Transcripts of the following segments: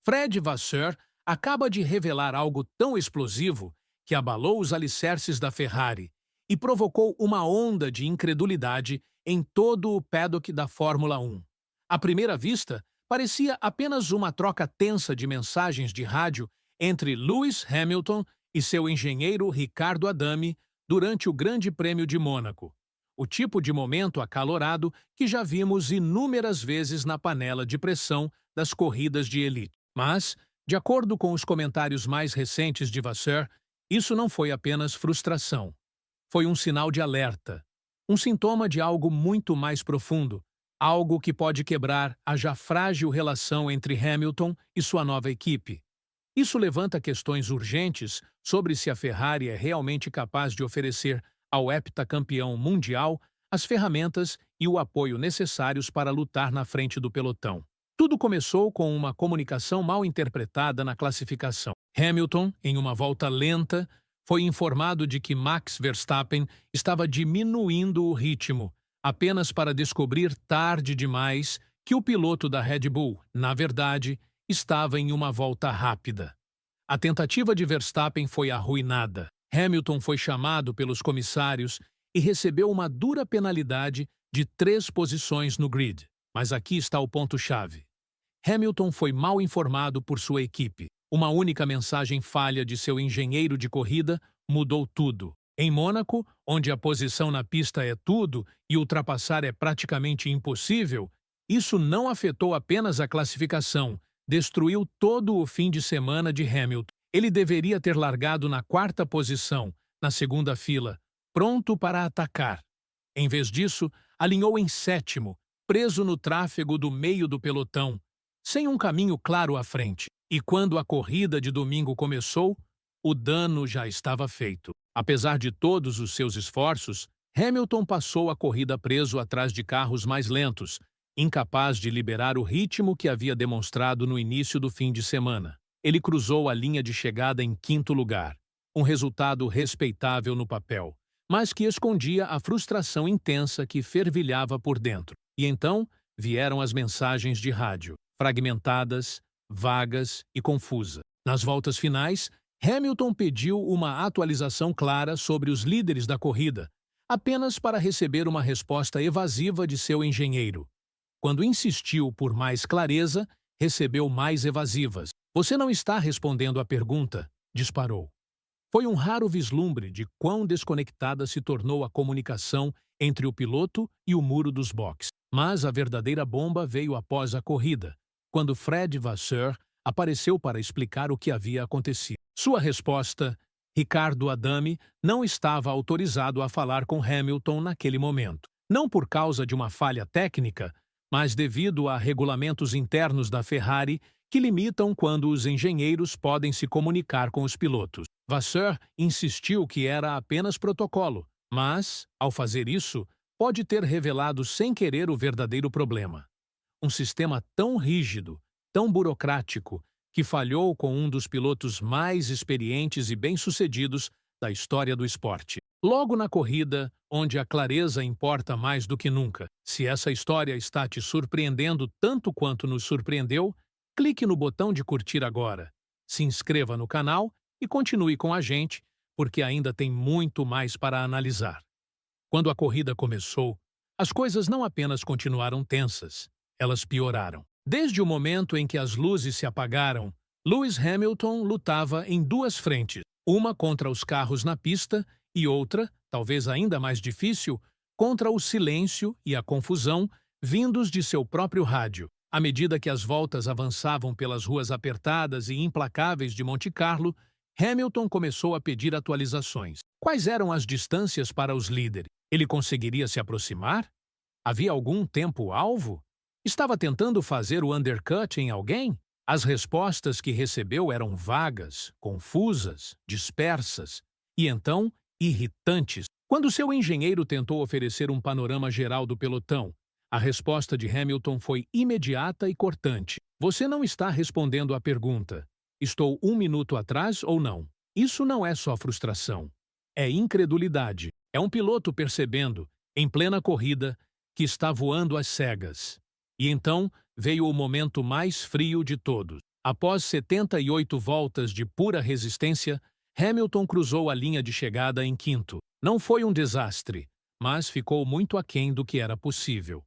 Fred Vasseur acaba de revelar algo tão explosivo que abalou os alicerces da Ferrari e provocou uma onda de incredulidade em todo o paddock da Fórmula 1. À primeira vista, parecia apenas uma troca tensa de mensagens de rádio entre Lewis Hamilton e seu engenheiro Ricardo Adami durante o Grande Prêmio de Mônaco. O tipo de momento acalorado que já vimos inúmeras vezes na panela de pressão das corridas de elite. Mas, de acordo com os comentários mais recentes de Vasseur, isso não foi apenas frustração. Foi um sinal de alerta, um sintoma de algo muito mais profundo, algo que pode quebrar a já frágil relação entre Hamilton e sua nova equipe. Isso levanta questões urgentes sobre se a Ferrari é realmente capaz de oferecer ao heptacampeão mundial as ferramentas e o apoio necessários para lutar na frente do pelotão. Tudo começou com uma comunicação mal interpretada na classificação. Hamilton, em uma volta lenta, foi informado de que Max Verstappen estava diminuindo o ritmo, apenas para descobrir tarde demais que o piloto da Red Bull, na verdade, estava em uma volta rápida. A tentativa de Verstappen foi arruinada. Hamilton foi chamado pelos comissários e recebeu uma dura penalidade de 3 posições no grid. Mas aqui está o ponto-chave. Hamilton foi mal informado por sua equipe. Uma única mensagem falha de seu engenheiro de corrida mudou tudo. Em Mônaco, onde a posição na pista é tudo e ultrapassar é praticamente impossível, isso não afetou apenas a classificação, destruiu todo o fim de semana de Hamilton. Ele deveria ter largado na 4ª posição, na segunda fila, pronto para atacar. Em vez disso, alinhou em 7º, preso no tráfego do meio do pelotão, sem um caminho claro à frente. E quando a corrida de domingo começou, o dano já estava feito. Apesar de todos os seus esforços, Hamilton passou a corrida preso atrás de carros mais lentos, incapaz de liberar o ritmo que havia demonstrado no início do fim de semana. Ele cruzou a linha de chegada em 5º lugar, um resultado respeitável no papel, mas que escondia a frustração intensa que fervilhava por dentro. E então vieram as mensagens de rádio, fragmentadas, vagas e confusas. Nas voltas finais, Hamilton pediu uma atualização clara sobre os líderes da corrida, apenas para receber uma resposta evasiva de seu engenheiro. Quando insistiu por mais clareza, recebeu mais evasivas. "Você não está respondendo à pergunta", disparou. Foi um raro vislumbre de quão desconectada se tornou a comunicação entre o piloto e o muro dos boxes. Mas a verdadeira bomba veio após a corrida, quando Fred Vasseur apareceu para explicar o que havia acontecido. Sua resposta: Ricardo Adami não estava autorizado a falar com Hamilton naquele momento. Não por causa de uma falha técnica, mas devido a regulamentos internos da Ferrari que limitam quando os engenheiros podem se comunicar com os pilotos. Vasseur insistiu que era apenas protocolo, mas, ao fazer isso, pode ter revelado sem querer o verdadeiro problema. Um sistema tão rígido, tão burocrático, que falhou com um dos pilotos mais experientes e bem-sucedidos da história do esporte. Logo na corrida, onde a clareza importa mais do que nunca. Se essa história está te surpreendendo tanto quanto nos surpreendeu, clique no botão de curtir agora, se inscreva no canal e continue com a gente, porque ainda tem muito mais para analisar. Quando a corrida começou, as coisas não apenas continuaram tensas, elas pioraram. Desde o momento em que as luzes se apagaram, Lewis Hamilton lutava em 2 frentes, uma contra os carros na pista e outra, talvez ainda mais difícil, contra o silêncio e a confusão vindos de seu próprio rádio. À medida que as voltas avançavam pelas ruas apertadas e implacáveis de Monte Carlo, Hamilton começou a pedir atualizações. Quais eram as distâncias para os líderes? Ele conseguiria se aproximar? Havia algum tempo-alvo? Estava tentando fazer o undercut em alguém? As respostas que recebeu eram vagas, confusas, dispersas e, então, irritantes. Quando seu engenheiro tentou oferecer um panorama geral do pelotão, a resposta de Hamilton foi imediata e cortante. "Você não está respondendo à pergunta. Estou 1 minuto atrás ou não?" Isso não é só frustração. É incredulidade. É um piloto percebendo, em plena corrida, que está voando às cegas. E então veio o momento mais frio de todos. Após 78 voltas de pura resistência, Hamilton cruzou a linha de chegada em quinto. Não foi um desastre, mas ficou muito aquém do que era possível.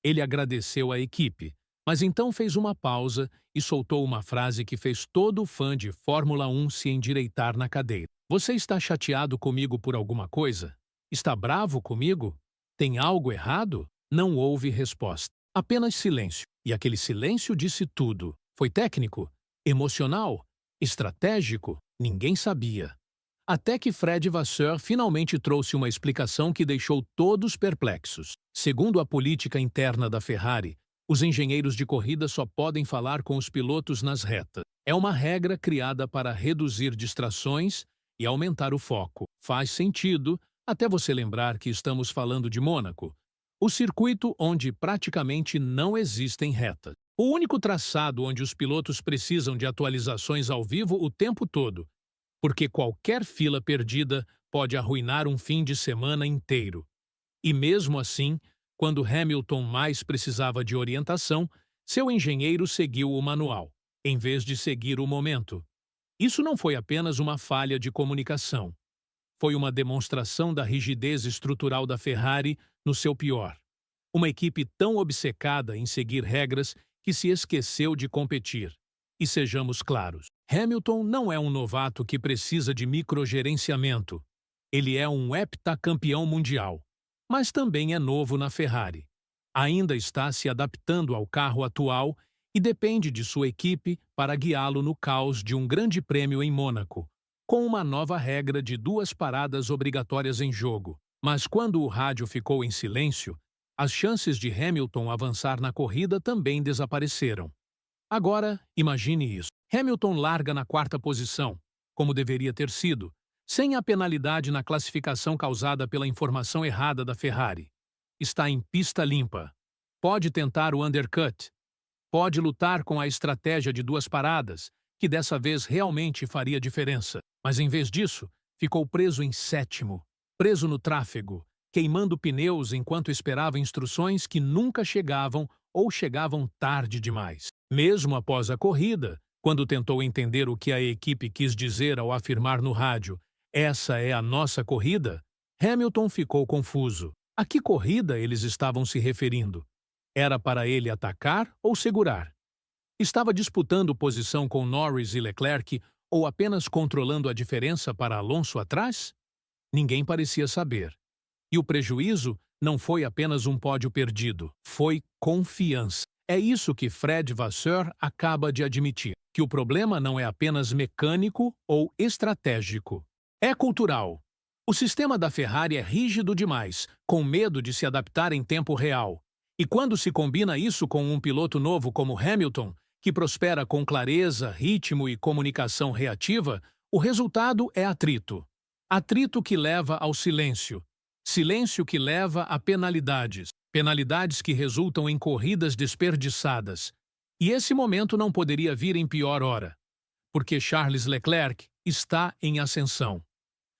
Ele agradeceu à equipe, mas então fez uma pausa e soltou uma frase que fez todo fã de Fórmula 1 se endireitar na cadeira. Você está chateado comigo por alguma coisa? Está bravo comigo? Tem algo errado? Não houve resposta. Apenas silêncio. E aquele silêncio disse tudo. Foi técnico? Emocional? Estratégico? Ninguém sabia. Até que Fred Vasseur finalmente trouxe uma explicação que deixou todos perplexos. Segundo a política interna da Ferrari, os engenheiros de corrida só podem falar com os pilotos nas retas. É uma regra criada para reduzir distrações e aumentar o foco. Faz sentido, até você lembrar que estamos falando de Mônaco, o circuito onde praticamente não existem retas. O único traçado onde os pilotos precisam de atualizações ao vivo o tempo todo, porque qualquer fila perdida pode arruinar um fim de semana inteiro. E mesmo assim, quando Hamilton mais precisava de orientação, seu engenheiro seguiu o manual, em vez de seguir o momento. Isso não foi apenas uma falha de comunicação. Foi uma demonstração da rigidez estrutural da Ferrari no seu pior. Uma equipe tão obcecada em seguir regras que se esqueceu de competir. E sejamos claros, Hamilton não é um novato que precisa de microgerenciamento. Ele é um heptacampeão mundial, mas também é novo na Ferrari. Ainda está se adaptando ao carro atual e depende de sua equipe para guiá-lo no caos de um grande prêmio em Mônaco, com uma nova regra de 2 paradas obrigatórias em jogo. Mas quando o rádio ficou em silêncio, as chances de Hamilton avançar na corrida também desapareceram. Agora, imagine isso. Hamilton larga na 4ª posição, como deveria ter sido, sem a penalidade na classificação causada pela informação errada da Ferrari. Está em pista limpa. Pode tentar o undercut. Pode lutar com a estratégia de 2 paradas, que dessa vez realmente faria diferença. Mas em vez disso, ficou preso em 7º, preso no tráfego, queimando pneus enquanto esperava instruções que nunca chegavam ou chegavam tarde demais. Mesmo após a corrida, quando tentou entender o que a equipe quis dizer ao afirmar no rádio "Essa é a nossa corrida", Hamilton ficou confuso. A que corrida eles estavam se referindo? Era para ele atacar ou segurar? Estava disputando posição com Norris e Leclerc ou apenas controlando a diferença para Alonso atrás? Ninguém parecia saber. E o prejuízo não foi apenas um pódio perdido, foi confiança. É isso que Fred Vasseur acaba de admitir, que o problema não é apenas mecânico ou estratégico. É cultural. O sistema da Ferrari é rígido demais, com medo de se adaptar em tempo real. E quando se combina isso com um piloto novo como Hamilton, que prospera com clareza, ritmo e comunicação reativa, o resultado é atrito. Atrito que leva ao silêncio. Silêncio que leva a penalidades. Penalidades que resultam em corridas desperdiçadas. E esse momento não poderia vir em pior hora, porque Charles Leclerc está em ascensão.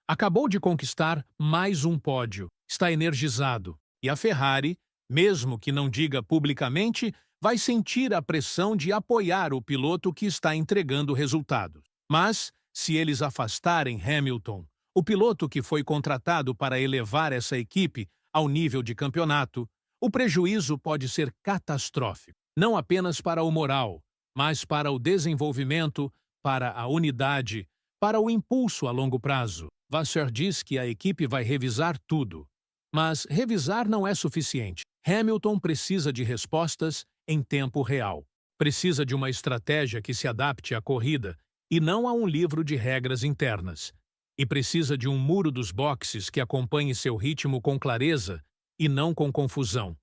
Acabou de conquistar mais um pódio, está energizado. E a Ferrari, mesmo que não diga publicamente, vai sentir a pressão de apoiar o piloto que está entregando resultados. Mas, se eles afastarem Hamilton, o piloto que foi contratado para elevar essa equipe ao nível de campeonato, o prejuízo pode ser catastrófico, não apenas para o moral, mas para o desenvolvimento, para a unidade, para o impulso a longo prazo. Vasseur diz que a equipe vai revisar tudo. Mas revisar não é suficiente. Hamilton precisa de respostas em tempo real. Precisa de uma estratégia que se adapte à corrida e não a um livro de regras internas. E precisa de um muro dos boxes que acompanhe seu ritmo com clareza e não com confusão.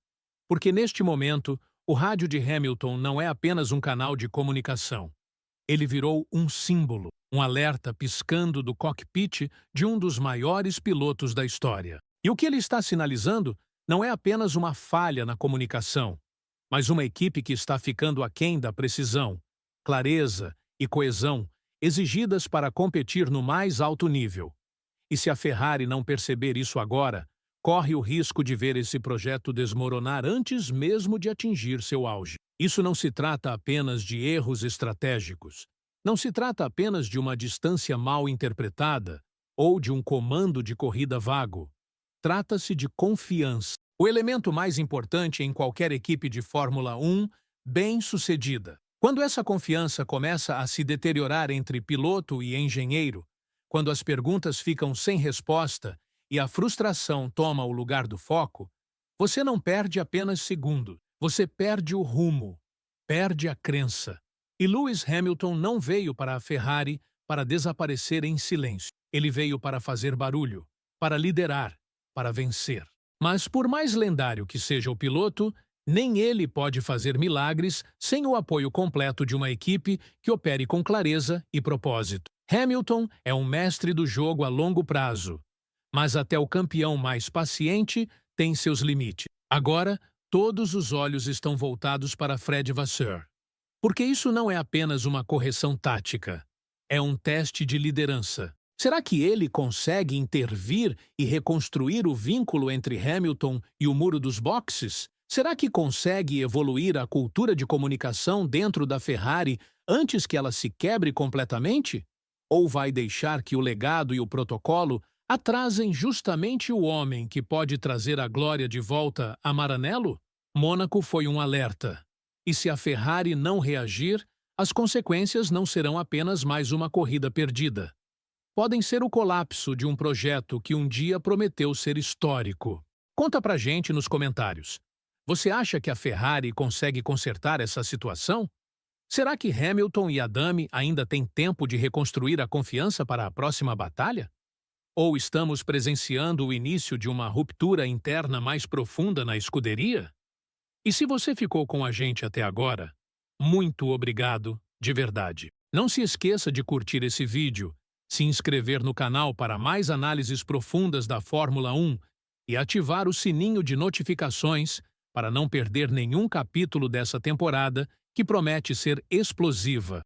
Porque neste momento, o rádio de Hamilton não é apenas um canal de comunicação. Ele virou um símbolo, um alerta piscando do cockpit de um dos maiores pilotos da história. E o que ele está sinalizando não é apenas uma falha na comunicação, mas uma equipe que está ficando aquém da precisão, clareza e coesão exigidas para competir no mais alto nível. E se a Ferrari não perceber isso agora, corre o risco de ver esse projeto desmoronar antes mesmo de atingir seu auge. Isso não se trata apenas de erros estratégicos. Não se trata apenas de uma distância mal interpretada ou de um comando de corrida vago. Trata-se de confiança. O elemento mais importante em qualquer equipe de Fórmula 1 bem-sucedida. Quando essa confiança começa a se deteriorar entre piloto e engenheiro, quando as perguntas ficam sem resposta e a frustração toma o lugar do foco, você não perde apenas segundos, você perde o rumo, perde a crença. E Lewis Hamilton não veio para a Ferrari para desaparecer em silêncio. Ele veio para fazer barulho, para liderar, para vencer. Mas por mais lendário que seja o piloto, nem ele pode fazer milagres sem o apoio completo de uma equipe que opere com clareza e propósito. Hamilton é um mestre do jogo a longo prazo, mas até o campeão mais paciente tem seus limites. Agora, todos os olhos estão voltados para Fred Vasseur. Porque isso não é apenas uma correção tática, é um teste de liderança. Será que ele consegue intervir e reconstruir o vínculo entre Hamilton e o muro dos boxes? Será que consegue evoluir a cultura de comunicação dentro da Ferrari antes que ela se quebre completamente? Ou vai deixar que o legado e o protocolo atrasem justamente o homem que pode trazer a glória de volta a Maranello? Mônaco foi um alerta. E se a Ferrari não reagir, as consequências não serão apenas mais uma corrida perdida. Podem ser o colapso de um projeto que um dia prometeu ser histórico. Conta pra gente nos comentários. Você acha que a Ferrari consegue consertar essa situação? Será que Hamilton e Adame ainda têm tempo de reconstruir a confiança para a próxima batalha? Ou estamos presenciando o início de uma ruptura interna mais profunda na escuderia? E se você ficou com a gente até agora, muito obrigado, de verdade. Não se esqueça de curtir esse vídeo, se inscrever no canal para mais análises profundas da Fórmula 1 e ativar o sininho de notificações para não perder nenhum capítulo dessa temporada que promete ser explosiva.